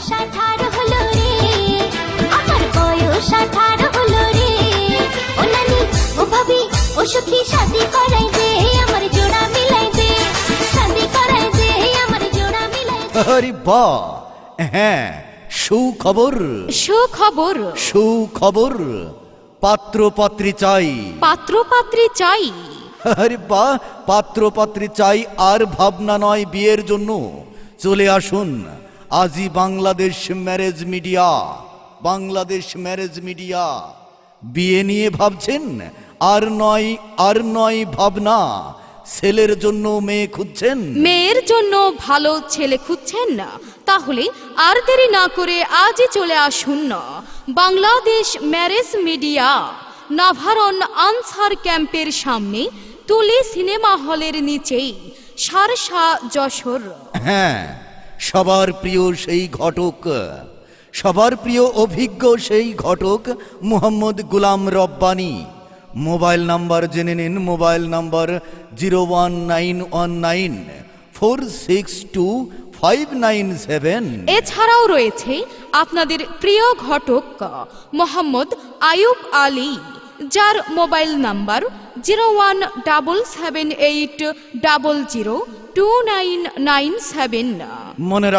18 হলো রে, আমার বয়স 18 হলো রে। ও নানি ও ভাবি ও সখী শাদি করাই দে, আমার জোড়া মিলাই দে, শাদি করাই দে, আমার জোড়া মিলাই দে। আরে বাহ, হ্যাঁ, সুখবর সুখবর। সুখবর, পাত্র পাত্রী চাই। পাত্র পাত্রী চাই। আরে বাহ, পাত্র পাত্রী চাই আর ভাবনা নয় বিয়ের জন্য। চলে আসুন আজই Bangladesh marriage media. Bangladesh marriage media. বিয়ে নিয়ে ভাবছেন? আর নয় ভাবনা। ছেলের জন্য মেয়ে খুঁজছেন? মেয়ের জন্য ভালো ছেলে খুঁজছেন না? তাহলে আর দেরি না করে আজই চলে আসুন না Bangladesh marriage media, Navaran answer ক্যাম্পের সামনে, তুলি সিনেমা হলের নিচেই, সারসা, যশোর। হ্যাঁ, সবার প্রিয় সেই ঘটক, সবার প্রিয় অভিজ্ঞ সেই ঘটক মুহাম্মদ গোলাম রব্বানী। মোবাইল নাম্বার জেনে নিন, মোবাইল নাম্বার 01919462597। এছাড়াও রয়েছে আপনাদের প্রিয় ঘটক মোহাম্মদ আয়ুব আলী, যার মোবাইল নাম্বার 01778002997। মনে